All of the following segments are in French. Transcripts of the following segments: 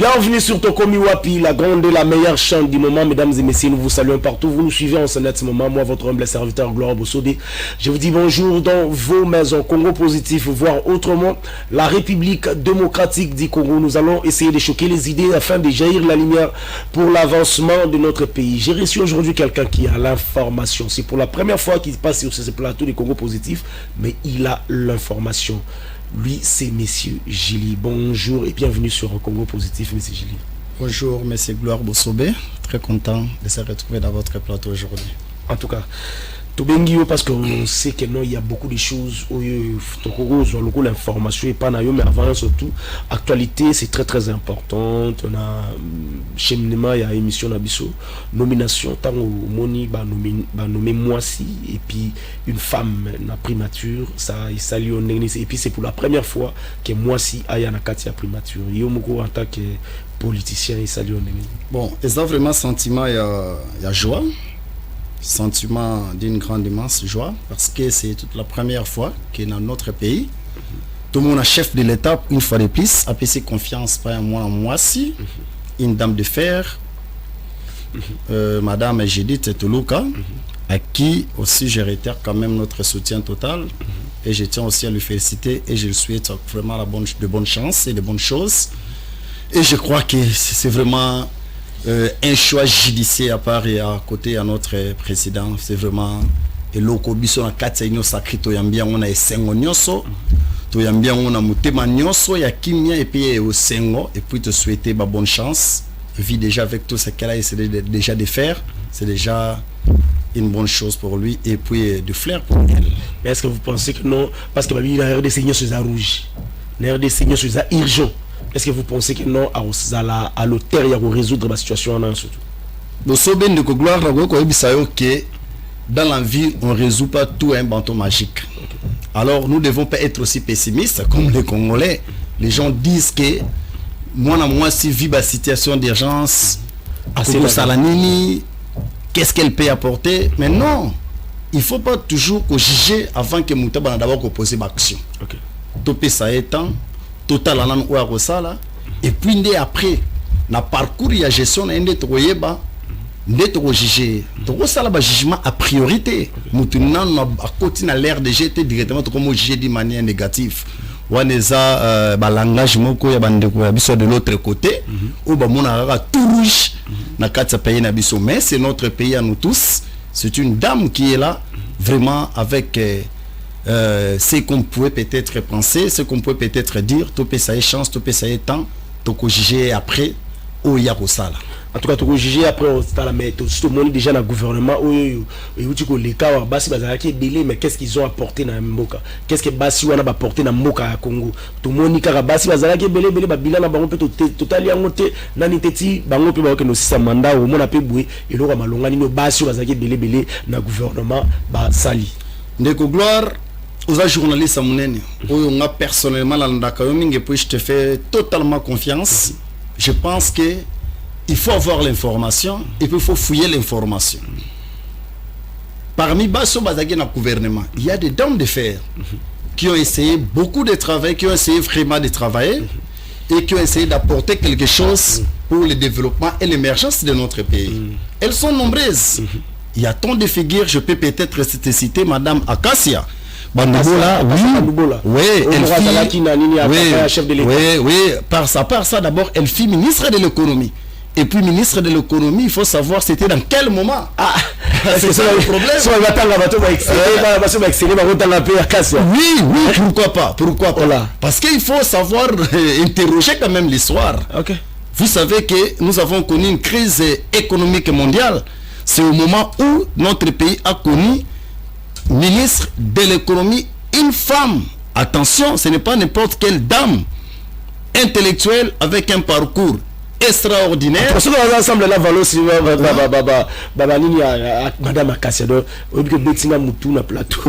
Bienvenue sur Tokomi Wapi, la grande et la meilleure chaîne du moment. Mesdames et messieurs, nous vous saluons partout. Vous nous suivez en ce net moment. Moi, votre humble serviteur Gloire Bossodé. Je vous dis bonjour dans vos maisons. Congo positif, voire autrement. La République démocratique du Congo. Nous allons essayer de choquer les idées afin de jaillir la lumière pour l'avancement de notre pays. J'ai reçu aujourd'hui quelqu'un qui a l'information. C'est pour la première fois qu'il passe sur ce plateau du Congo positif, mais il a l'information. Lui, c'est Monsieur Gili. Bonjour et bienvenue sur Congo Positif, Monsieur Gili. Bonjour, Monsieur Gloire Bossobé. Très content de se retrouver dans votre plateau aujourd'hui. En tout cas, tout bien parce qu'on sait que non, il y a beaucoup de choses où l'information est pas naïve, mais avant surtout, actualité, c'est très très important. On a cheminement, il y a émission Nabiso, nomination, tant au Moni, nommé Moissi, et puis une femme, la primature, ça, il s'allie au Nénis, et puis c'est pour la première fois que Moissi a une primature. Il y a en tant que politicien, il s'allie au Nénis. Bon, c'est vraiment sentiment, il y a joie. Sentiment d'une grande immense joie parce que c'est toute la première fois que dans notre pays tout le monde a chef de l'État une fois de plus a passé confiance par moi aussi une dame de fer madame Judith Toluka à qui aussi je réitère quand même notre soutien total et je tiens aussi à lui féliciter et je lui souhaite vraiment de bonnes chances et de bonnes choses et je crois que c'est vraiment un choix judiciaire à part et à côté à notre président. C'est vraiment et l'okobiso na kati ya sacré to yambia on a esengo nyoso to yambia on a mutema nyoso ya kimia et puis au sengo et puis te souhaiter bonne chance vit déjà avec tout ce qu'elle a essayé déjà de faire c'est déjà une bonne chose pour lui et puis de flair pour elle. Mais est-ce que vous pensez que non parce que il a RDC sur ça rouge la RDC sur ça urgent. Est-ce que vous pensez que non à l'auteur il y a résoudre la situation en surtout? Nous sommes de gloire que dans la vie on ne résout pas tout un bâton magique. Alors nous ne devons pas être aussi pessimistes comme les Congolais. Les gens disent que moi si vit la situation d'urgence qu'est-ce qu'elle peut apporter? Mais non, il ne faut pas toujours juger avant que Moutaba n'a d'abord posé l'action. Topé ça étant total anan ou arosala et puis après na parcours ya gestion na ndé toyeba ndé to juger to sala ba jugement a priorité mutunna na akoti na l'air de jeter directement to comme juger de manière négative waneza ba langage moko ya bandeko ya biso de l'autre côté ou ba mona ka tout rouge na kati pays na biso mais c'est notre pays à nous tous c'est une dame qui est là vraiment avec ce qu'on pouvait peut-être penser, ce qu'on pouvait peut-être dire, tout peut ça ait chance, tout peut ça ait temps, tout peut juger après au Yarosala. En tout cas, tout peut juger après au Stala, mais tout le monde déjà dans le gouvernement, les cas, mais qu'est-ce qu'ils ont apporté dans Mboka? Qu'est-ce que Bassi a apporté dans Mboka à Congo? Tout le monde a Bassi, Bazalaki, Belé, Babila, Bango, totalement monté, Naniteti, Bango, que nous sommes mandat, au monde a pu bouer, et l'on a malongani, nos Bassi, Bazalaki, Belé, dans le gouvernement, Sali. Ndeko Gloire, aux journalistes à mon personnellement je te fais totalement confiance. Je pense que il faut avoir l'information et puis il faut fouiller l'information. Parmi Basso Bazagé dans le gouvernement, il y a des dames de fer qui ont essayé beaucoup de travail, qui ont essayé vraiment de travailler et qui ont essayé d'apporter quelque chose pour le développement et l'émergence de notre pays. Elles sont nombreuses. Il y a tant de figures, je peux peut-être citer Madame Acacia. Bandubola, oui, par ça d'abord, elle fut ministre de l'économie. Et puis ministre de l'économie, il faut savoir c'était dans quel moment. C'est ça le problème. Oui, pourquoi pas. Parce qu'il faut savoir interroger quand même l'histoire. Vous savez que nous avons connu une crise économique mondiale. C'est au moment où notre pays a connu ministre de l'économie, une femme. Attention, ce n'est pas n'importe quelle dame intellectuelle avec un parcours extraordinaire. Parce que nous ensemble là, Valo, si Madame Akassia, donc Bettina Moutou na plateau,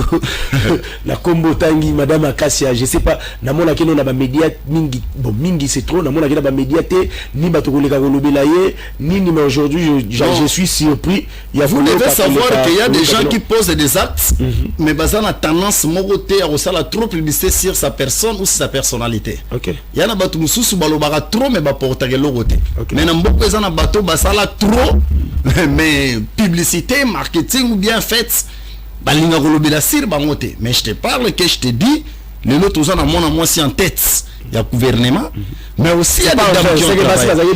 la combo tangi Madame Akassia, je sais pas, na mona keno na ba média mingi, bon mingi c'est trop, na mona keno ba média te ni batoko le karolobelaye, ni mais aujourd'hui je suis surpris. Vous devez savoir qu'il y a des gens qui posent des actes, mais basant la tendance moroté à la trop publicité sur sa personne ou sur sa personnalité. Ok. Il y en a battu mususu balobara trop mais ba porter l'oroté. Mais na mboko ezana bateau basala trop mais publicité, marketing ou bien fait balinga kolobela sir bangote. Mais je te parle que je te dis les autres aux en mon moi si en tête. Il y a gouvernement, mais aussi il y a des dames qui ont travaillé.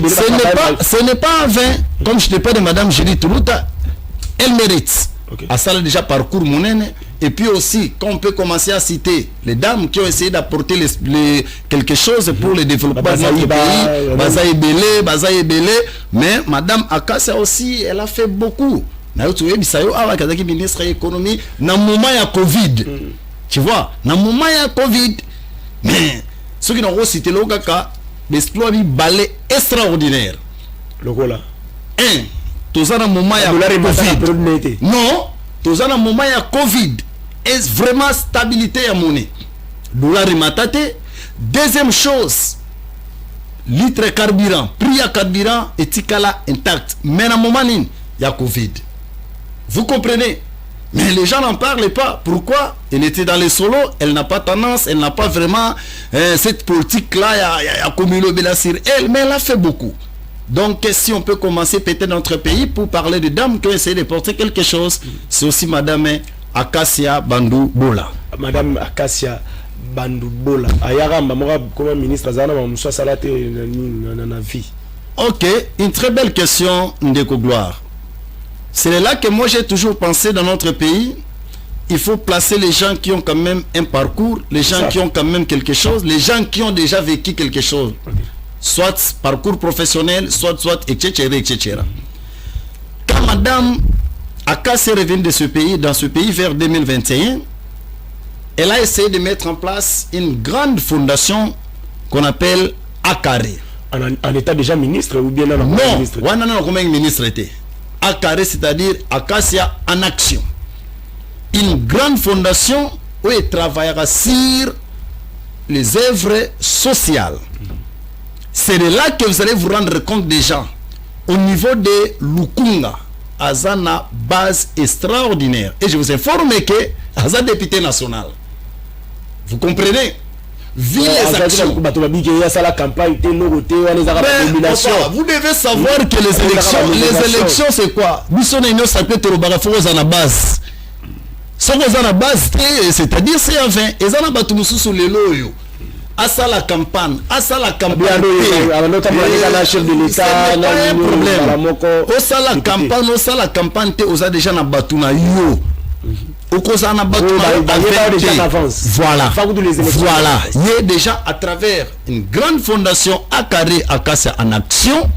Ce n'est pas un vain, comme je te parle de Madame Julie Toulouta, elle mérite. À ça, déjà parcours monnaie. Et puis aussi, quand on peut commencer à citer les dames qui ont essayé d'apporter quelque chose pour le développement de notre pays, Bazaï Belé, mais Madame Akassia aussi, elle a fait beaucoup. Ministre de l'économie, dans le moment il y a Covid, tu vois, dans le moment il y a Covid, mais ceux qui n'ont pas cité le Kaka, l'exploit est balai extraordinaire. Le là. Tous en un moment il y a Covid. Non, tous en un moment il y a Covid. Est vraiment stabilité à monnaie. Dollar matate. Deuxième chose, litre carburant, prix à carburant et tikala intact. Mais à un moment il y a Covid. Vous comprenez? Mais les gens n'en parlent pas. Pourquoi? Elle était dans les solos, elle n'a pas tendance, elle n'a pas vraiment cette politique-là, il y a comme sur elle, mais elle a fait beaucoup. Donc, si on peut commencer peut-être dans notre pays pour parler de dames qui ont essayé de porter quelque chose, c'est aussi Madame Akassia Bandou Bola. Madame Akassia Bandou Bola. Ayara, comme ministre, ok, une très belle question, Ndeko Gloire. C'est là que moi j'ai toujours pensé dans notre pays, il faut placer les gens qui ont quand même un parcours, les gens qui ont quand même quelque chose, les gens qui ont déjà vécu quelque chose. Soit parcours professionnel, soit, etc., etc. Quand Madame Akassia est revenue de ce pays, dans ce pays vers 2021, elle a essayé de mettre en place une grande fondation qu'on appelle Akare. En état déjà ministre ou bien non, ministre? Non, comment ministre était Akare, c'est-à-dire Akassia en action. Une grande fondation où elle travaillera sur les œuvres sociales. C'est de là que vous allez vous rendre compte des gens. Au niveau de Lukunga, Azana base extraordinaire. Et je vous informe que Azana député national. Vous comprenez? Vu les actions. Vous devez savoir que les élections c'est quoi? C'est-à-dire c'est un 20. Et ça n'a pas tout sous les loyaux. À ça la campagne, c'est pas un problème. Au ça la campagne, on a déjà na batuna yo. Voilà. Il est déjà à travers une grande fondation Akare Akassia en action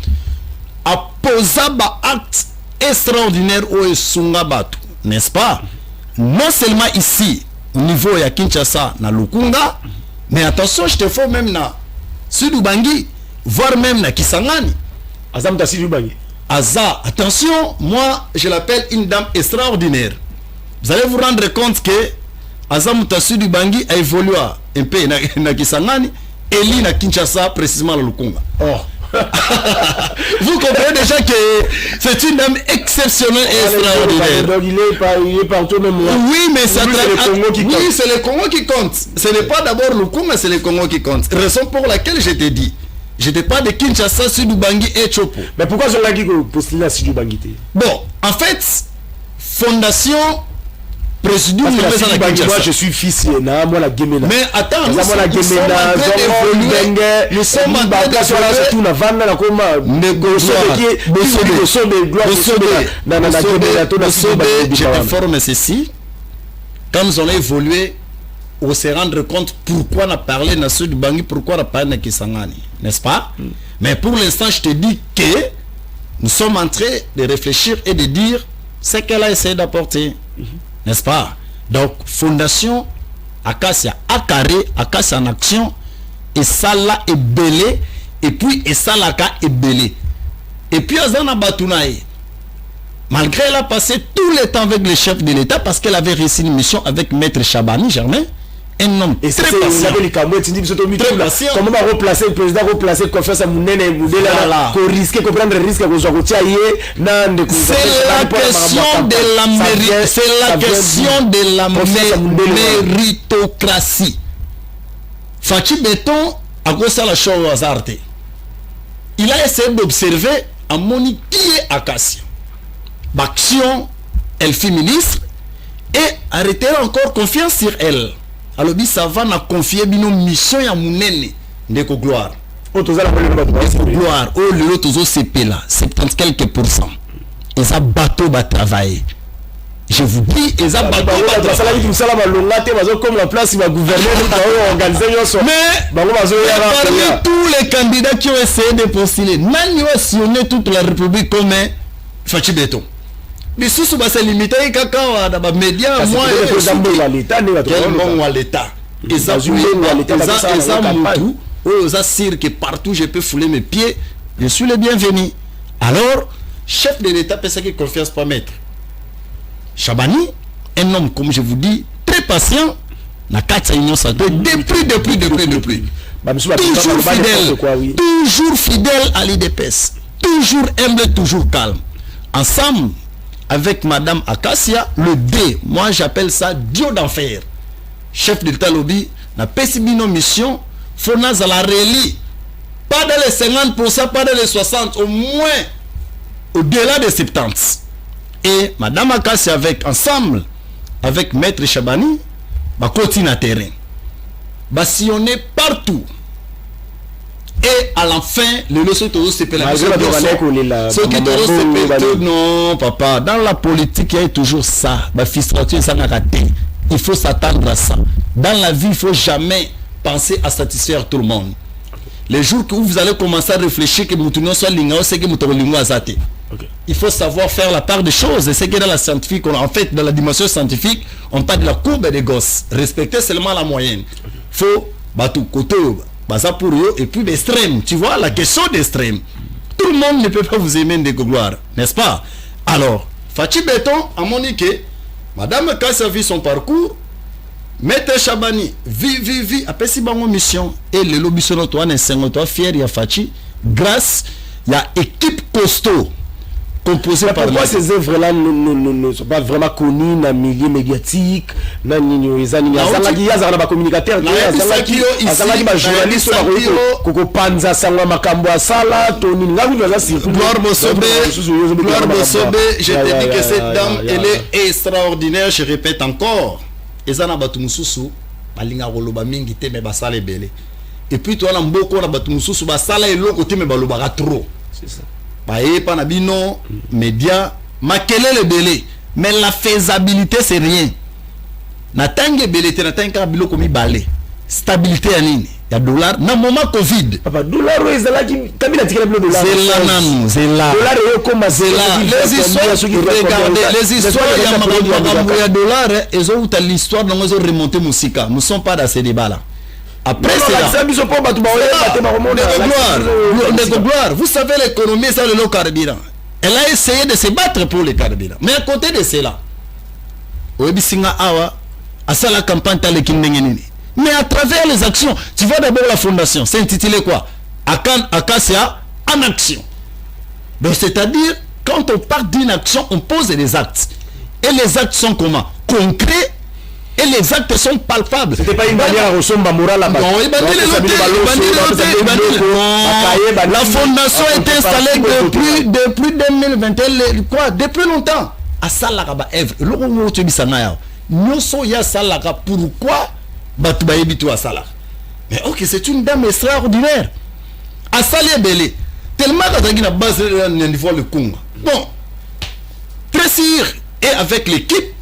à poser un acte extraordinaire au Sungabatu, n'est-ce pas? Non seulement ici au niveau de Kinshasa na Lukunga, mais attention, je te fais même na Sud-Ubangi, voire même na Kisangani. Aza, attention, moi je l'appelle une dame extraordinaire. Vous allez vous rendre compte que Azam Tassudi Bangi a évolué un peu na Kisangani et lui na Kinshasa précisément le Lukunga. Oh. Vous comprenez déjà que c'est une dame exceptionnelle et extraordinaire. Il est partout même là. Oui, mais c'est le Congo qui compte. Ce n'est pas d'abord le Congo, c'est le Congo qui compte. Raison pour laquelle je t'ai dit. Je te parle de Kinshasa, Sud-Ubangi et Chopo. Mais pourquoi je l'ai dit postuler à Sud-Ubangi? Bon, en fait, fondation président moi je suis fils na moi la Gemena. Mais attends, nous sommes en train de tout na vanda na koma négocier je te forme ceci. Quand nous allons évoluer, on se rendre compte pourquoi on a parlé de Sud-Ubangi, pourquoi on a parlé de Kisangani, n'est-ce pas? Mais pour l'instant, je te dis que nous sommes en train de réfléchir et de dire ce qu'elle a essayé d'apporter. N'est-ce pas? Donc, fondation Akassia Akare, Akassia en action, et ça là est belé, et puis esalaka ebele. Et puis Azana Batounaï, malgré elle a passé tout le temps avec le chef de l'État parce qu'elle avait réussi une mission avec Maître Chabani Germain, un homme et très patient. Comment va replacer le président, replacer confiance à Mounene et Moudela, qu'on risque, qu'on prendre risque, qu'on soit routier. C'est la question de la méritocratie. Fachi Béton a cause la chose au hasard. Il a essayé d'observer à Moni qui est Akassia. L'action, elle fut ministre et arrêter encore confiance sur elle. Alors, ça va na confier une mission à Mounene de gloire. Gloire, oh, le lot aux CP là, 70 quelques pourcents. Et ça bateau va travailler. Je vous dis, et ça bateau va travailler. Mais parmi tous les candidats qui ont essayé de postuler, Nani a sillonné toute la République comme Fachi Béton. Mais sous ce bas c'est limité, caca, dans les médias, moi, quel bon à l'État. Et ça, que partout je peux fouler mes pieds, je suis le bienvenu. Alors, chef de l'État peut qu'il confiance pas mettre. Chabani, un homme, comme je vous dis, très patient, n'a qu'à s'union depuis. Toujours fidèle à l'IDPS. Toujours humble, toujours calme. Ensemble, avec Madame Akassia, le D, moi j'appelle ça Dieu d'enfer. Chef de l'État lobby, n'a pas si bien mission, faut n'a à la rélie. Pas dans les 50%, pas dans les 60%, au moins au-delà des 70%. Et Madame Akassia ensemble avec Maître Chabani, va continuer à terrain. Va sillonner partout. Et à la fin, le leçon de CP non, papa, dans la politique, il y a toujours ça. Il faut s'attendre à ça. Dans la vie, il ne faut jamais penser à satisfaire tout le monde. Les jours où vous allez commencer à réfléchir que Moutounion soit l'ingao, c'est que Moutounion a zaté. Il faut savoir faire la part des choses. Et c'est que dans la scientifique, en fait, dans la dimension scientifique, on parle de la courbe des gosses. Respecter seulement la moyenne. Il faut battre côté. Ça pour eux, et puis l'extrême, tu vois, la question d'extrême. Tout le monde ne peut pas vous aimer de gloire, n'est-ce pas? Alors, Fachi Béton a moniqué, Madame Kassia a vu son parcours, Maître Chabani, vit, après si bon mission, et le lobby sur notre toi fier, il y a Fachi, grâce, il y a équipe costaud. Pourquoi ces œuvres-là ne sont pas vraiment connues dans le milieu médiatique? Il y a des communicateurs, il y a des journalistes, Gloire Bossobé, je te dis que cette dame, elle est extraordinaire, je répète encore. Et puis toi, on a beaucoup de trop. C'est ça. Pas nabino, média, maqueler le belé. Mais la faisabilité, c'est rien. Natanga belé, natanga bilo comme balé. Stabilité à nini. Il y a dollar. Dans le moment Covid. Papa, dollar, c'est là qui. C'est là, non, c'est là. Dollar, c'est là. Les histoires, regardez, les histoires, il y a dollar, ils ont l'histoire, donc ils ont remonté Moussika. Nous ne sommes pas dans ces débats-là. Après, gloire. Vous savez, l'économie, c'est le lot carburant. Elle a essayé de se battre pour les carburants. Mais à côté de cela, mais à travers les actions, tu vois d'abord la fondation, c'est intitulé quoi? Akassia en action. Donc, c'est-à-dire, quand on part d'une action, on pose des actes. Et les actes sont comment? Concrets. Et les actes sont palpables. C'était pas une manière à ressembler à morale là-bas. Non, la fondation est installée depuis 2021, quoi, depuis longtemps. À Salaraba Èvre. Pourquoi Batubayebitou à Salar? Mais ok, c'est une dame extraordinaire. À Salé Belé. Tellement qu'à la base de niveau le Congo. Bon, très sûr. Et avec l'équipe,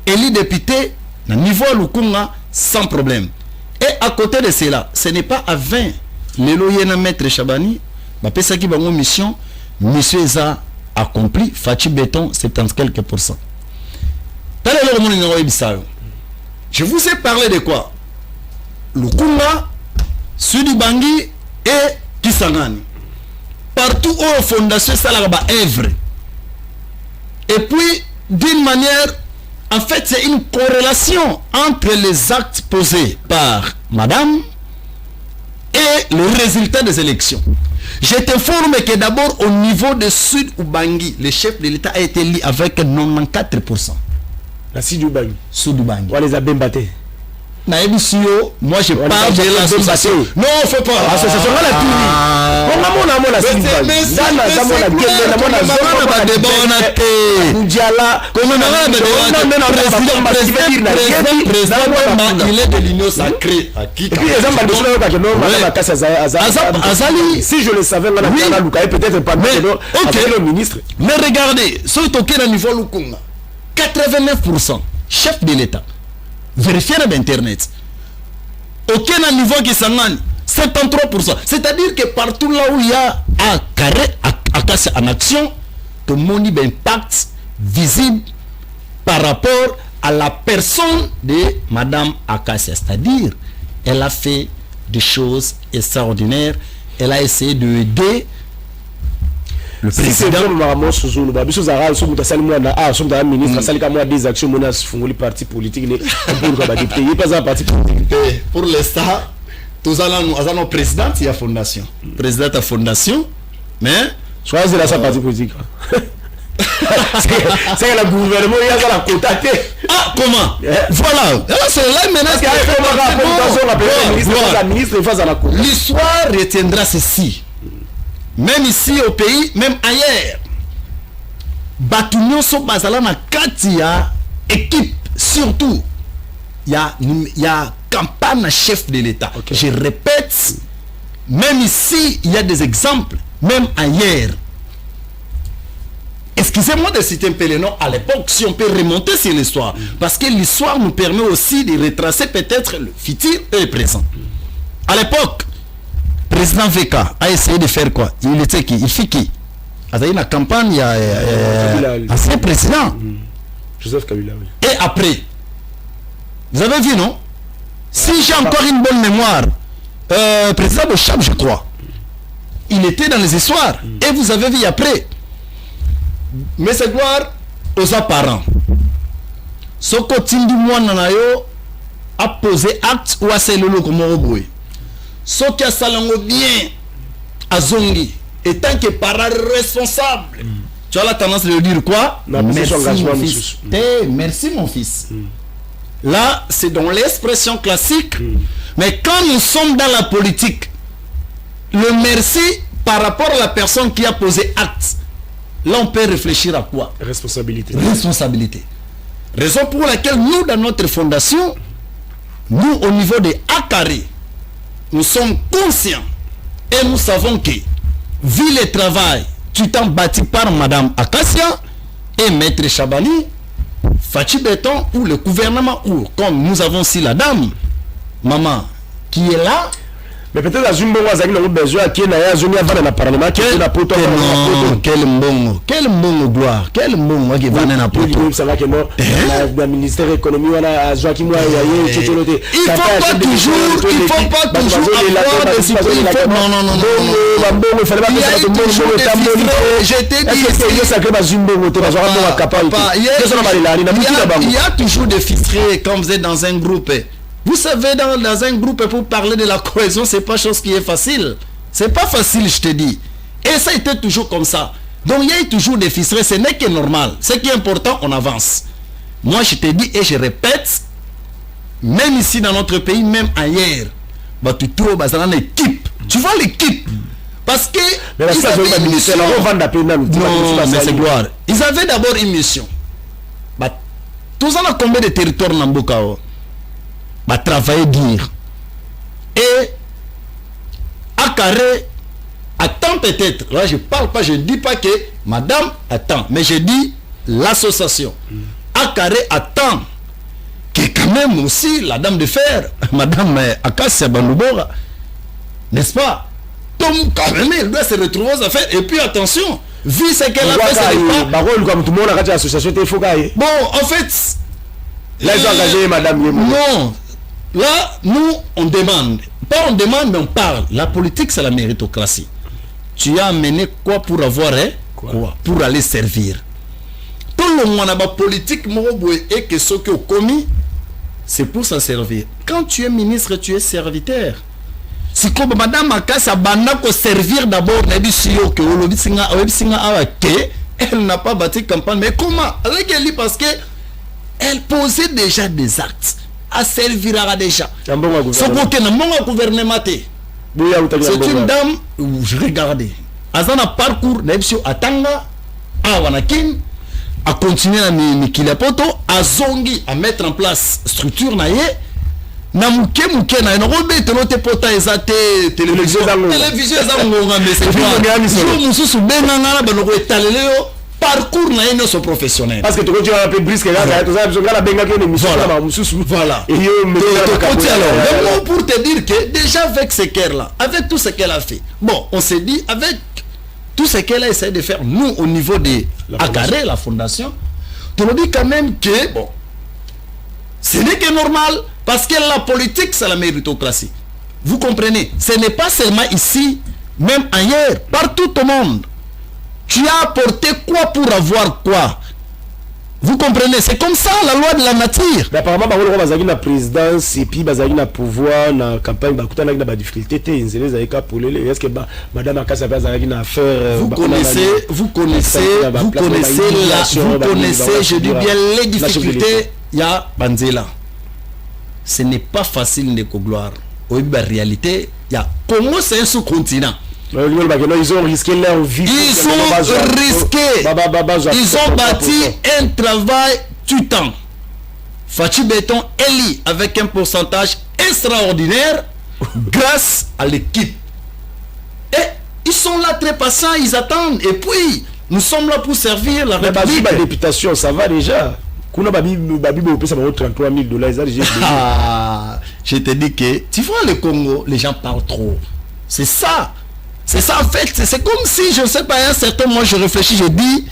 élu député, niveau Lukunga sans problème. Et à côté de cela, ce n'est pas à 20 les loyers Maître Chabani, ma pesa qui va mon mission, monsieur a accompli, Fachi Béton 70 quelques %. Je vous ai parlé de quoi? Lukunga, Sudi Bangui et Sangani. Partout où la fondation ça là œuvre. Et puis d'une manière, en fait, c'est une corrélation entre les actes posés par madame et le résultat des élections. Je t'informe que d'abord au niveau de Sud Ubangi, le chef de l'État a été élu avec 94%. La Sud Ubangi. Sud Ubangi. On les a bien battés. Moi je parle de l'association. Non, faut pas. L'association la tuni. On a la Sud Ubangi. Il est de l'union sacrée. Si je le savais, peut-être pas le ministre. Mais regardez, ce qui est au niveau Lukunga, 89% chef de l'État. Vérifiez l'internet. Aucun niveau qui s'en 73%. C'est-à-dire que partout là où il y a un carré à casser en action, tout le monde a un impact visible par rapport à la personne de Madame Akassia. C'est-à-dire, elle a fait des choses extraordinaires. Elle a essayé d'aider le président. Si c'est vraiment ministre, des actions les partis politiques. Pour l'instant, nous allons président de la fondation. Président de la fondation, mais choisir la parti politique. C'est le gouvernement qui a contacté. Ah, comment? Voilà. C'est là maintenant que l'histoire retiendra ceci. Même ici au pays, même ailleurs. Batunion so bazala na katia équipe surtout. Il y a campagne chef de l'État. Okay. Je répète, même ici, il y a des exemples, même ailleurs. Excusez-moi de citer un peu les noms à l'époque, si on peut remonter sur l'histoire. Parce que l'histoire nous permet aussi de retracer peut-être le futur et le présent. À l'époque, président VK a essayé de faire quoi? Il était qui? Il fit qui? Il y a eu la campagne, il y a ancien président. Joseph Kabila, oui. Et après, vous avez vu, non? Si j'ai encore une bonne mémoire, président Bochab, je crois, il était dans les histoires. Et vous avez vu après. Mais c'est gloire aux apparents. Ce côté du mois nanayo a posé acte ou a cellule comme Roboué. Ce qui a salango bien à Zongi, étant que parent responsable, tu as la tendance de dire quoi? Merci mon fils. Merci mon fils. Là, c'est dans l'expression classique. Mais quand nous sommes dans la politique, le merci par rapport à la personne qui a posé acte, là on peut réfléchir à quoi? Responsabilité. Responsabilité. Raison pour laquelle nous, dans notre fondation, nous au niveau des Akari, nous sommes conscients et nous savons que, vu le travail qui est bâti par Madame Akassia et Maître Chabani, Fachi Béton ou le gouvernement, ou comme nous avons aussi la dame, maman, qui est là. Mais peut-être la Zumbo Wazaki n'a pas besoin qui est là, Zumia va dans le Parlement, qui est là pour toi. Quel bon gloire, quel bon qui va dans la poto. Ça va que moi, le ministère de l'économie, on a Joachim Moua, il faut pas toujours avoir des citoyens. Non. Il fallait pas que ça il y a toujours des filtrés quand vous êtes dans un groupe. Vous savez, dans un groupe, pour parler de la cohésion, c'est pas chose qui est facile. C'est pas facile, je te dis. Et ça a été toujours comme ça. Donc, il y a toujours des ficelés. Ce n'est que normal. Ce qui est important, on avance. Moi, je te dis et je répète, même ici dans notre pays, même ailleurs, tu trouves une équipe. Tu vois l'équipe. Parce que... Ils avaient d'abord une mission. Tous en a combien de territoires dans Mbokao? Travailler dire et à carré attend peut-être là je parle pas, je dis pas que madame attend, mais je dis l'association à carré attend que quand même aussi la dame de fer madame Akassia Bandubora, n'est-ce pas, comme quand même elle doit se retrouver aux affaires. Et puis attention, vu ce qu'elle a fait, bon en fait là ils ont engagé madame non. Là, nous, on demande. Pas on demande, mais on parle. La politique, c'est la méritocratie. tu as amené quoi pour avoir quoi? Pour aller servir. Tout le monde a une politique et que ce qui est commis, c'est pour s'en servir. Quand tu es ministre, tu es serviteur. Si comme madame Akassa Banako servir d'abord, elle n'a pas bâti campagne. Mais comment? Parce que elle posait déjà des actes. Elle servira déjà. C'est une dame, je regardais. Azana parcours, Atanga, Awanakin, à continuer à Nikilapoto, à Zongi, à mettre en place structure naie. Na muke na robe telote pota ezate télévision ezangonga mais c'est pas jo mususu benanga ba loko etaleleo parcours na eno so professionnel parce que tu continues à appeler brisque là tu sais nga la benga que émission là mususu voilà et alors pour te dire que déjà avec ce qu'elle là avec tout ce qu'elle a fait bon on s'est dit avec tout ce qu'elle a essayé de faire nous au niveau de Akaré la fondation tu nous dis quand même que bon ce n'est que normal. Parce que la politique, c'est la méritocratie. Vous comprenez? Ce n'est pas seulement ici, même ailleurs, partout au monde. Tu as apporté quoi pour avoir quoi? Vous comprenez? C'est comme ça la loi de la nature. Mais apparemment, il y a la présidence et puis il y a le pouvoir, la campagne, il y a des difficultés. Est-ce que Madame Akassa a une affaire? Vous connaissez, je dis bien les difficultés. Il y a Banzela. Ce n'est pas facile de gloire. En réalité, il y a comment c'est un sous-continent. Ils ont risqué leur vie. Ils ont bâti un travail tutant. Fachi Béton élit avec un pourcentage extraordinaire grâce à l'équipe. Et ils sont là très patients, ils attendent. Et puis, nous sommes là pour servir la République. La députation, ça va déjà. Je te dis que tu vois le Congo, les gens parlent trop. C'est ça en fait. C'est comme si, je ne sais pas, à un certain moment je réfléchis, je dis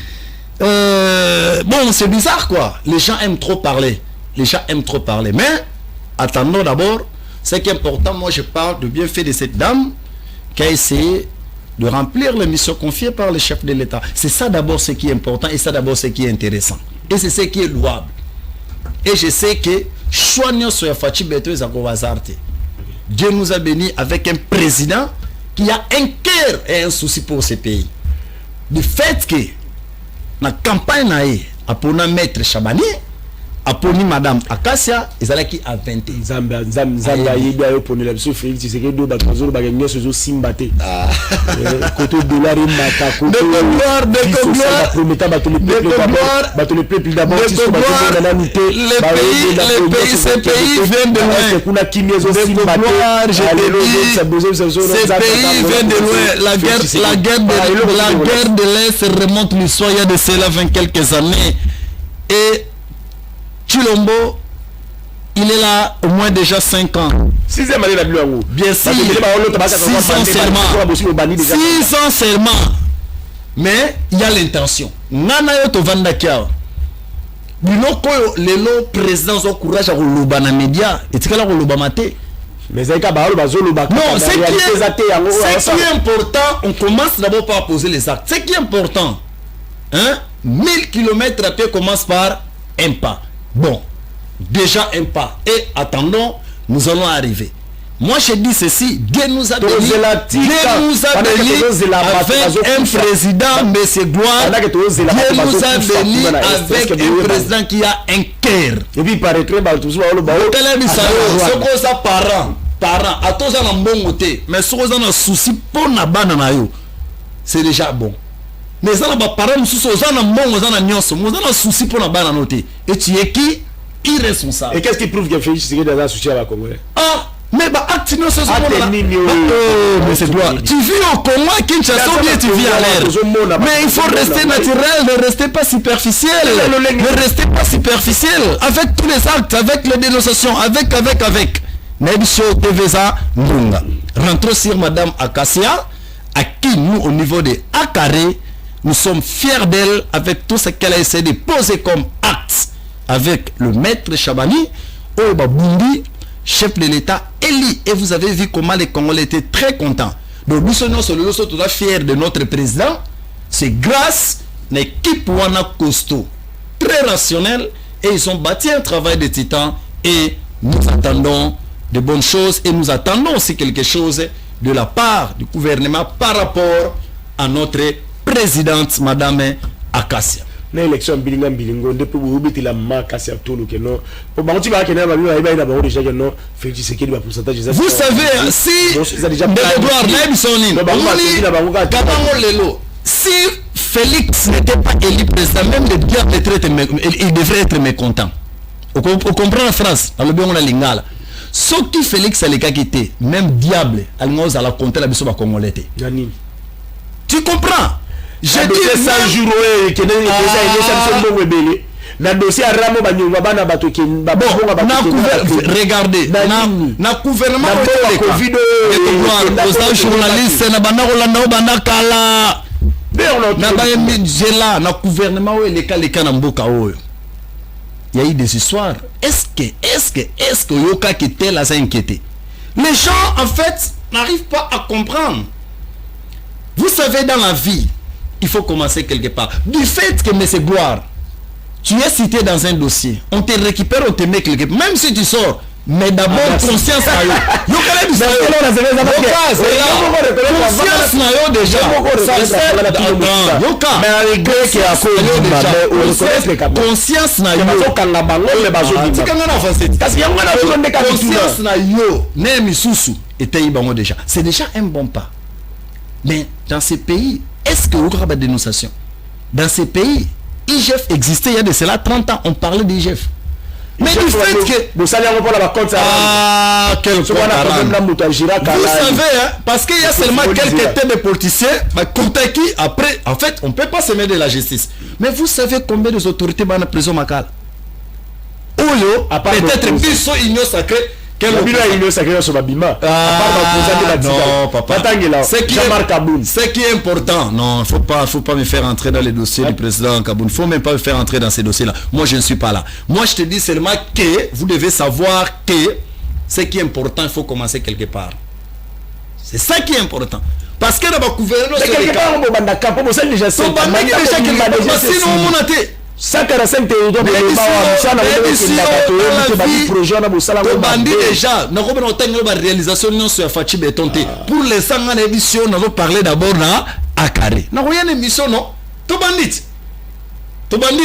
bon, c'est bizarre quoi. Les gens aiment trop parler. Mais attendons d'abord. Ce qui est important, moi je parle de bienfait de cette dame qui a essayé de remplir les missions confiées par le chef de l'État. C'est ça d'abord ce qui est important et ça d'abord ce qui est intéressant. Et c'est ce qui est louable. Et je sais que Dieu nous a bénis avec un président qui a un cœur et un souci pour ce pays. Le fait que la campagne a pour maître Chabani, a pour Madame Akassia, ils allaient qui a 20 Ces pays viennent de loin. La guerre de l'Est remonte l'histoire il y a de cela 20 quelques années. Et Chilombo, il est là au moins déjà 5 ans. 6e année la bien sûr. 6 ans seulement. Mais il y a l'intention. Nana yo to vanda kia. Biloko lelo président au courage à lobana média et tikala lobana maté. Mais c'est non, ce qui est important, on commence d'abord par poser les actes. Ce qui est important, 1000 km à pied commence par un pas. Bon, déjà un pas. Et attendons, nous allons arriver. Moi je dis ceci, Dieu nous a bénis avec un président, M. Gloire. Dieu nous a bénis avec un président qui a un cœur. Et puis il paraîtrait parents, à tous en bon côté, mais si vous avez un souci pour la banane, c'est déjà bon. Mais ça n'a pas parlé, vous avez un souci pour la banane. Et tu es qui? Irresponsable. Et qu'est-ce qui prouve que Félix Tshisekedi a un souci à la Congolais? Ah, mais bah activement ce mais c'est toi. Tu vis au Congo, Kinshasa, ou bien tu vis à l'air. Mais il faut rester naturel, ne restez pas superficiel. Ne restez pas superficiel. Avec tous les actes, avec les dénonciations, avec. Rentrons sur Madame Akassia, à qui nous, au niveau de Akaré, nous sommes fiers d'elle avec tout ce qu'elle a essayé de poser comme acte avec le maître Chabani, Oba Bundi, chef de l'État, Eli. Et vous avez vu comment les Congolais étaient très contents. Donc nous sommes tout fiers de notre président. C'est grâce à l'équipe Wana Costo, très rationnelle, et ils ont bâti un travail de titan, et nous attendons de bonnes choses, et nous attendons aussi quelque chose de la part du gouvernement par rapport à notre présidente, Madame Akassia. L'élection bilingo depuis vous mettez la marque à tout le non. Vous savez, si Félix n'était pas élu président, même le diable il devrait être mécontent. On comprend la phrase dans le bien on a lingala. Ce qui Félix a les quitté, même diable, à la compter la biso congolais. Tu comprends? J'ai dit 100 jours que na dossier à Ramo Banyonga bana bato ki regardez na gouvernement Covid aux journalistes na bana rolanda bana kala na ba là na gouvernement où les cas na mboka oyo il y a eu des histoires. Est-ce que yoka qui tel a s'inquiéter? Les gens en fait n'arrivent pas à comprendre. Vous savez, dans la vie il faut commencer quelque part. Du fait que M. Gloire, tu es cité dans un dossier, on te récupère, on te met quelque part, même si tu sors, mais d'abord conscience à eux. Conscience na yo déjà. C'est déjà un bon pas. Mais dans ces pays, est-ce que vous avez des dénonciations? Dans ces pays, IGF existait il y a de cela 30 ans, on parlait d'IGF. Mais du fait que... Vous savez, hein, parce qu'il y a seulement quelques têtes de politiciens, qui après, en fait, on ne peut pas se mêler de la justice. Mais vous savez combien des autorités dans la prison Makala? Peut-être Bisso Igno Sacré. Non, papa. Ce qui est important, non, faut pas me faire entrer dans les dossiers du président Kaboun. Faut même pas me faire entrer dans ces dossiers-là. Moi, je ne suis pas là. Moi, je te dis seulement que vous devez savoir que ce qui est important, il faut commencer quelque part. C'est ça qui est important. Parce que dans le gouvernement, déjà réalisation pour les sangs en émission nous allons parler d'abord à carré n'a rien émission non to bandit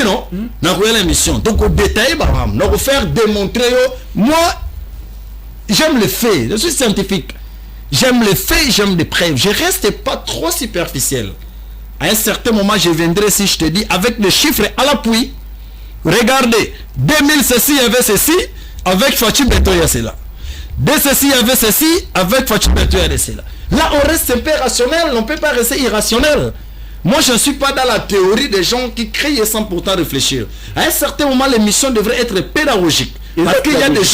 non n'a rien émission donc au détail nous faire démontrer moi j'aime les faits, je suis scientifique, j'aime les faits, j'aime les preuves, je reste pas trop superficiel. À un certain moment, je viendrai si je te dis avec des chiffres à l'appui. Regardez, 2000 ceci, il y avait ceci, avec Fatou Beto, il y a cela. De ceci, il y avait ceci, avec Fatou Beto, il y a cela. Là, on reste un peu rationnel, on ne peut pas rester irrationnel. Moi, je ne suis pas dans la théorie des gens qui crient sans pourtant réfléchir. À un certain moment, l'émission devrait être pédagogique. Parce qu'il y a des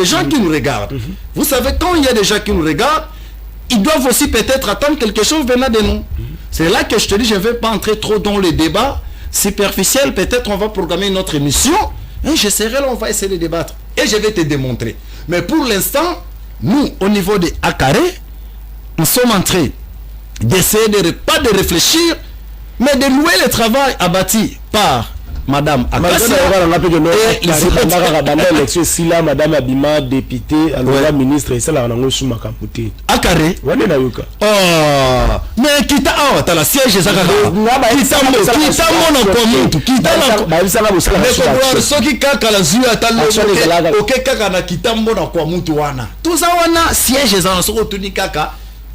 gens qui nous regardent. Vous savez, quand il y a des gens qui nous regardent, ils doivent aussi peut-être attendre quelque chose venant de nous. C'est là que je te dis, je ne vais pas entrer trop dans le débat superficiel. Peut-être on va programmer une autre émission. Et je serai là, on va essayer de débattre. Et je vais te démontrer. Mais pour l'instant, nous, au niveau de Akaré, nous sommes en train d'essayer pas de réfléchir, mais de louer le travail abattu par Madame Akassia et Madame Abima, députée, ministre, et ça là, on a sous ma capoté. Akaré. Oh, mais quitte à t'as la siège, ça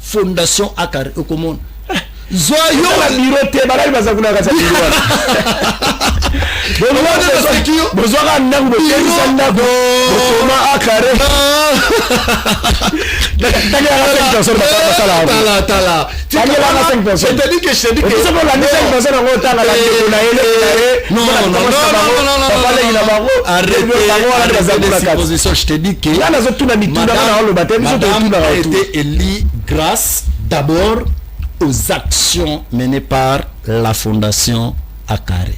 Fondation Akaré au Komon. Zoyo la bureau te balai bazakuna kasa bureau. Bonsoir nango tensanda go. Bonsoir Akaré. Tala. Je te dis que c'est dit que c'est pour la 5% en retard la non. Arrêtez. Je te dis que Madame a été élue grâce d'abord aux actions menées par la Fondation Akaré.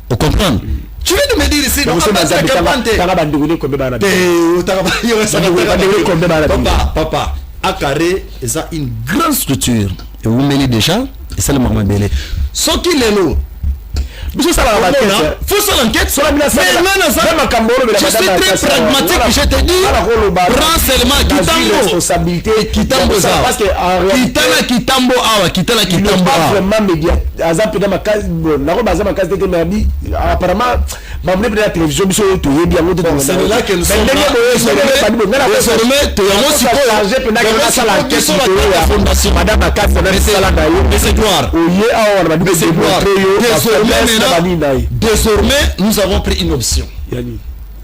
Vous comprenez? Tu viens de me dire ici, papa, à carré ça une grande structure et vous mêlez déjà et c'est le moment belé ce qui est là Monsieur Salah, faut ça l'enquête. Je suis très pragmatique, je te dis. Prends seulement responsabilité. Kitambo ça. Parce que Kitambo awa, Kitala Kitambo awa. Vraiment média. Azap dans ma case, na roba za ma case de merdi. Apparemment, m'amener de la télévision, monsieur tu es bien monté dans. C'est là que nous sommes. Désormais, tu as aussi l'argent pendant que ça l'enquête sur la fondation. Madame ma case, mais c'est gloire. Mais c'est gloire. Désormais, nous avons pris une option.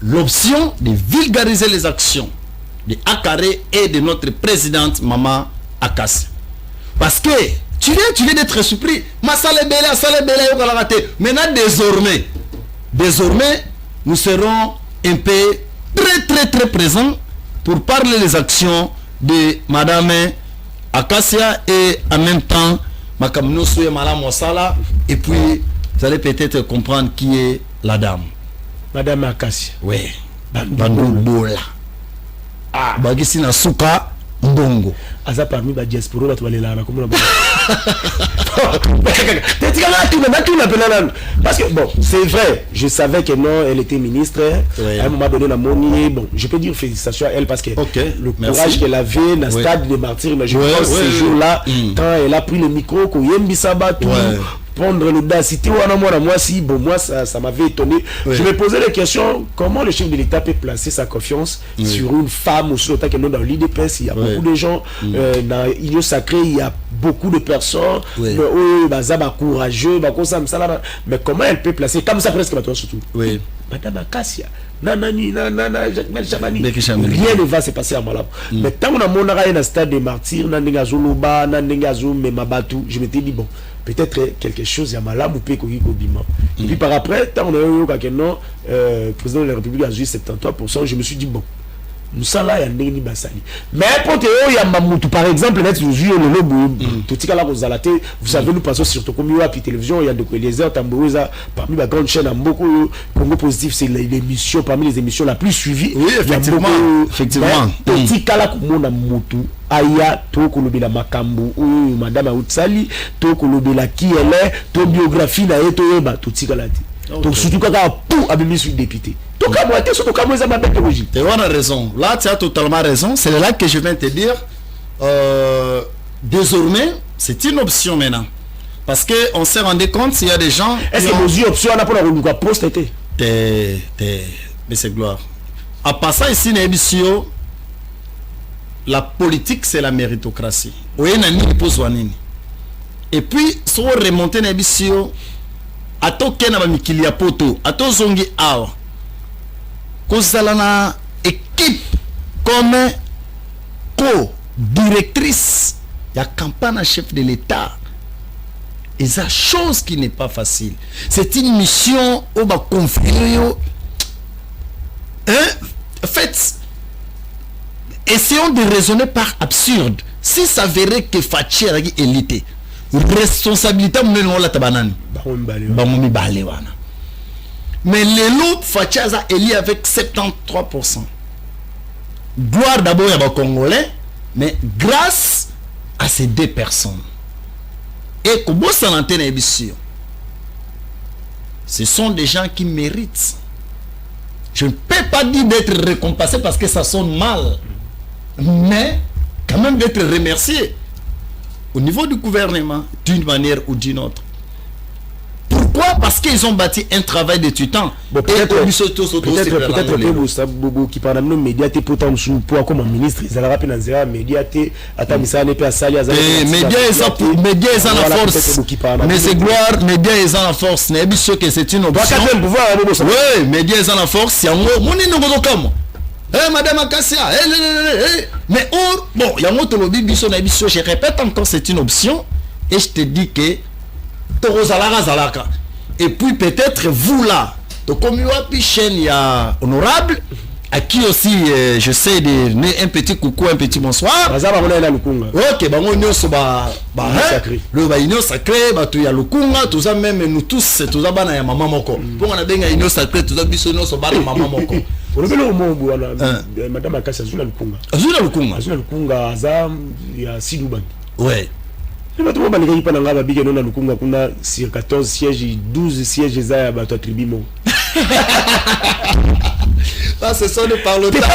L'option de vulgariser les actions de Akaré et de notre présidente Maman Akas. Parce que tu viens d'être surpris. Maintenant, désormais, nous serons un peu très présents pour parler des actions de Madame Akasia et en même temps, et puis vous allez peut-être comprendre qui est la dame. Madame Akasia. Oui. Bandobola. Ah. Bagisi na suka mbongo. Aza parmi ba diaspora ba tobalela na komona. Parce que bon, c'est vrai, je savais que non, elle était ministre. À un moment donné, la monnaie, bon, je peux dire félicitations à elle parce que le courage qu'elle avait dans le stade des martyrs, mais je pense ces jours-là, quand elle a pris le micro, Koyembisaba, tout. Prendre l'audacité moi si bon moi ça m'avait étonné. Je me posais la question comment le chef de l'État peut placer sa confiance sur une femme ou sur autant que non dans l'IDPS il y a beaucoup de gens dans l'Union sacrée il y a beaucoup de personnes courageux mais comment elle peut placer comme ça presque maintenant surtout Madame Akasia rien ne va se passer à Malabo. Mais tant qu'on a mon arrêt dans le stade des martyrs, je m'étais dit bon, peut-être quelque chose à Malabo peut courir au bima. Et puis par après, tant qu'on a eu le président de la République a joué 73%, je me suis dit bon. Nous sommes là, il y a Basali. Mais pour te par exemple, vous savez, nous passons surtout comme il y a la télévision, il y a de Eliezer Tambouza, parmi la grande chaîne, beaucoup Congo Positif, c'est l'émission, parmi les émissions la plus suivie. Oui, effectivement. Petit kala kumona mutu, aya, to kolobela makambu, ou madame Aoutsali, to kolobela qui elle est, to biographie na eto yeba, tout kala ti. Donc surtout quand tout a mis sur député. Tu as raison. Là, tu as totalement raison. C'est là que je viens te dire. Désormais, c'est une option maintenant. Parce qu'on s'est rendu compte s'il y a des gens. Est-ce que nos options on a pour la poster? Mais c'est gloire. À passant ici, la politique, c'est la méritocratie. Et puis, si on remonte à l'émission, à tout cas, il y a poto, à tout zongi awa. Kozalana équipe comme co-directrice de la campagne chef de l'État. Et c'est chose qui n'est pas facile. C'est une mission où va confier. En fait, essayons de raisonner par absurde. Si ça verrait que Fachi a élité, responsabilité la tabanane. Mais les loups, Fachaza élit avec 73%. Gloire d'abord à Congolais, mais grâce à ces deux personnes. Et comme ce sont des gens qui méritent. Je ne peux pas dire d'être récompensé parce que ça sonne mal, mais quand même d'être remercié au niveau du gouvernement d'une manière ou d'une autre. Pourquoi? Parce qu'ils ont bâti un travail de tutan. Bon, peut-être qui parle de nos médias, pourtant pour comme ministre, ils allaient rappeler dans les médias, médias ils ont la force. Mais c'est gloire, médias ils ont la force. N'est sûr que c'est une option. Oui, médias ils ont la force. C'est un mot. Madame Akasia, mais bon, il y a un autre lobby, je répète encore, c'est une option. Et je te dis que et puis peut-être vous là, comme il y a une chaîne honorable, à qui aussi je sais de un petit coucou, un petit bonsoir. Ok, le union sacré, il y a le kunga, tout ça même nous tous, tout ça bana ya maman moko. Pour on a bien union sacré, tout ça biso no so bana maman moko. On le mot madame Akassa Azuna Lukunga. Azuna Lukunga. Azuna Lukunga Azam ya Siduban. Ouais. Le bateau ba linga yipa nanga ba bige nona Lukunga kuna sur 14 sièges 12 sièges za ya bato tribimo. Ah, ce sont des parlementaires.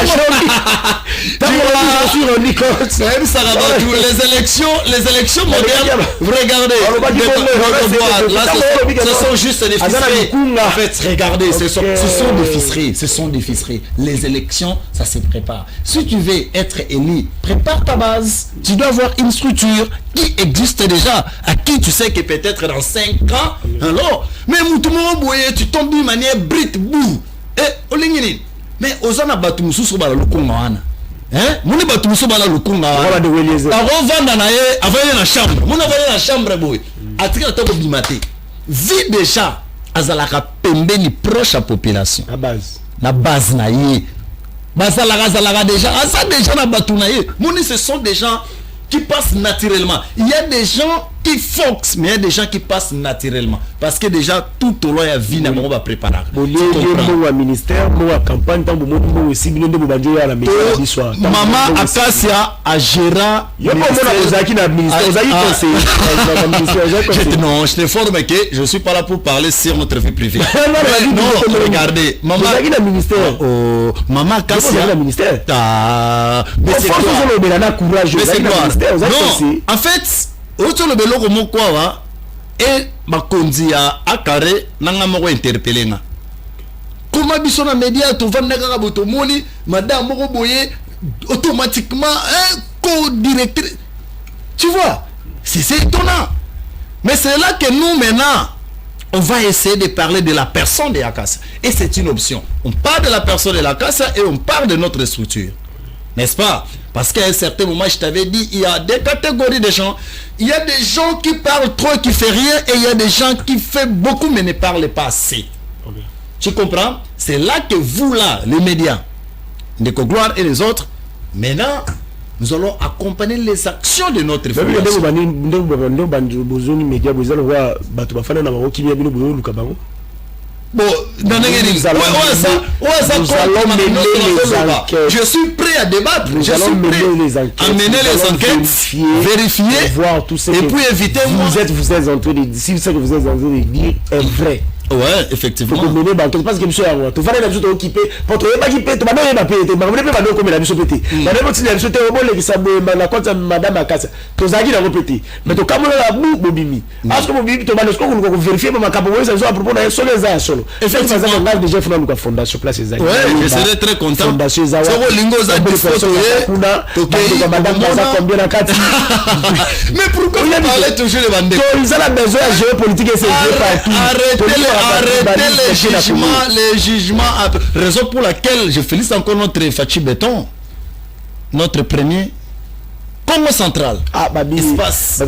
Les élections modernes, vous regardez. Ce sont juste des ficeries. En fait, regardez, ce sont des ficeries. Ce sont des ficeries. Les élections, ça se prépare. Si tu veux être élu, prépare ta base. Tu dois avoir une structure qui existe déjà, à qui tu sais que peut-être dans 5 ans, alors, mais tu tombes d'une manière brite, bouh. Et, mais ozana batu mususu bala lukunga wana muni batu mususu bala lukunga wana avanda na ye avanye na chambre muna avanye na chambre boy atika to bimate vie déjà azalaka pembeni proche à population na base na ye bazalaka déjà déjà na batu na ye muni ce sont des gens qui passent naturellement. Il y a des gens qui foncent, mais il y a des gens qui passent naturellement. Parce que déjà, tout au long de la vie, on va préparer. Ministère, campagne, Maman Akassia a géré. Non, je te forme que je ne suis pas là pour parler sur notre vie privée. Non, regardez. Maman Akassia. Mais c'est quoi? Non, en fait, autre le belo comme quoi va et makonzi ya akare nanga moko interpeller nga. Comment biso na média to vanda ka boto moni madame moko boye automatiquement co-directrice. Tu vois, c'est étonnant. Mais c'est là que nous maintenant on va essayer de parler de la personne de Akassa et c'est une option. On parle de la personne de Akassa et on parle de notre structure. N'est-ce pas? Parce qu'à un certain moment, je t'avais dit, il y a des catégories de gens. Il y a des gens qui parlent trop et qui ne font rien. Et il y a des gens qui font beaucoup mais ne parlent pas assez. Okay. Tu comprends? C'est là que vous, là, les médias, Ndeko Gloire et les autres, maintenant, nous allons accompagner les actions de notre fondation. Bon, je suis prêt à débattre, je suis prêt à mener les enquêtes, vérifier, voir tout ce et puis éviter vous êtes en train de dire, si ce que vous êtes en train de dire est vrai. Ouais, effectivement. Faut mener banque parce que monsieur a tu vas aller là occupé pour toi pas occupé tu vas pas payer tu vas pas donner comme la biso pété madame continue la biso te obole ki sa na compte madame Akassa to zaki na répéter mais to kamola la bou bobimi parce que bobimi to bano ko ko vérifier ma kapo ça à propos na solo za solo effectivement ça va déjà fondation la fondation place zaki ouais je serais très content fondation za so lingo za photo kuna to madame za combien na kati mais pourquoi vous parlez toujours de bande to ils ont la besoin géopolitique et c'est partout arrêtez les jugements, raison pour laquelle je félicite encore notre Fachi Béton, notre premier Congo central. Ah, espace.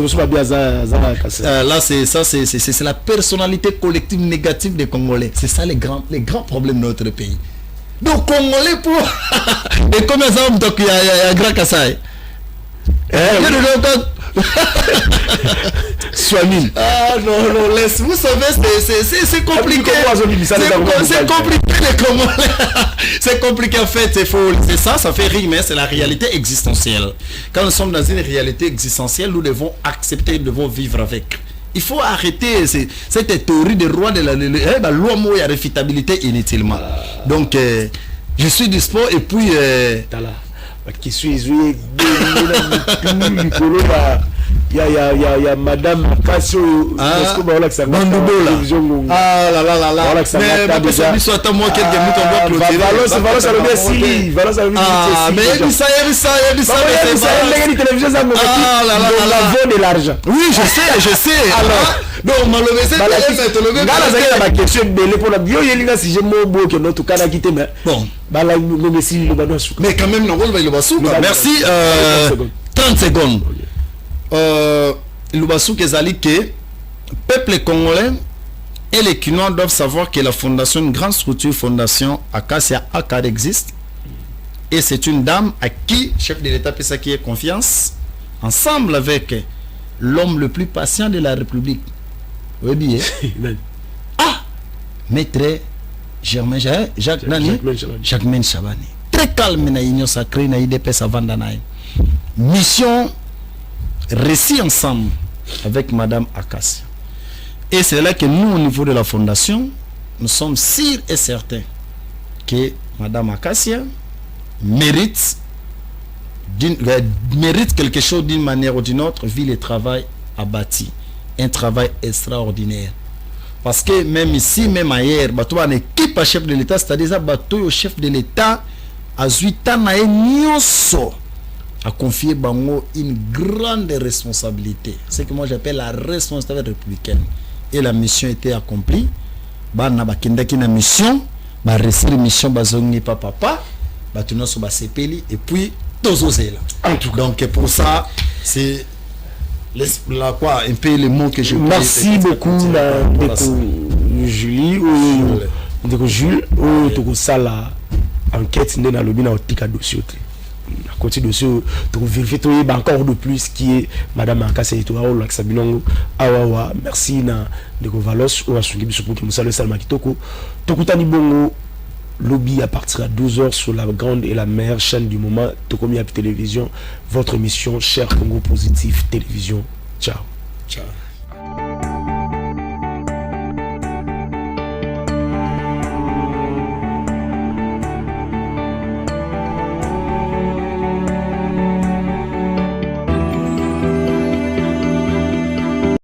Là, c'est la personnalité collective négative des Congolais. C'est ça les grands problèmes de notre pays. Donc, Congolais pour. Et comme ça, il y a Grand Kassai. Soigne. Ah non, laisse. Vous savez, c'est compliqué. C'est compliqué les Congolais. C'est compliqué en fait, c'est faux. C'est ça fait rire, mais c'est la réalité existentielle. Quand nous sommes dans une réalité existentielle, nous devons accepter, nous devons vivre avec. Il faut arrêter cette théorie de roi de la loi moya réfutabilité inutilement. Donc, je suis dispo et puis. Qui suis il y a madame Kassio Bandoubola. Ah là là là là. Mais ça lui soit à moi quelques minutes on doit clôturer. Valence ça le bien Sili. Valence ça le bien Ah mais il ça les télévisions ça la de l'argent. Oui, je sais. Alors donc malheureusement la question belé pour la bio yelinga si je mo bo que notre cas a quitté mais bon mais quand même non le basuka. Merci 30 secondes. Lubasuka Ezali que peuple congolais et les Kinois doivent savoir que la fondation, une grande structure fondation Akassia Akar existe et c'est une dame à qui chef de l'État Pessa qui est confiance ensemble avec l'homme le plus patient de la République. Oui bien. Ah, maître Jacquemaine Chabani. Très calme na union sacrée na IDPS avant d'anaï. Mission réussie ensemble avec Madame Akassia. Et c'est là que nous, au niveau de la fondation, nous sommes sûrs et certains que Madame Akassia mérite quelque chose d'une manière ou d'une autre, vu le travail abattu. Un travail extraordinaire. Parce que même ici, même ailleurs, bateau en équipe à chef de l'État, c'est-à-dire ça bateau au chef de l'État à 8 ans a confié Bango une grande responsabilité. C'est ce que moi j'appelle la responsabilité républicaine. Et la mission était accomplie. Bana bakendaki na mission, ba réussir mission bazongi papa, batuno so ba sepeli et puis tozozela. Donc pour ça, c'est la quoi un peu les mots que je merci beaucoup Julie ou Jules ou to sala enquête na lobi na otika dossier à côté dossier to vérifier to encore de plus qui est Madame Akassia to awa Sabinongo awa merci na de Valos ou asungi biso pour que musala salma kitoko tokutani bongo lobby à partir à 12h sur la grande et la meilleure chaîne du moment Tokomi Télévision, votre émission Cher Congo Positif Télévision. Ciao.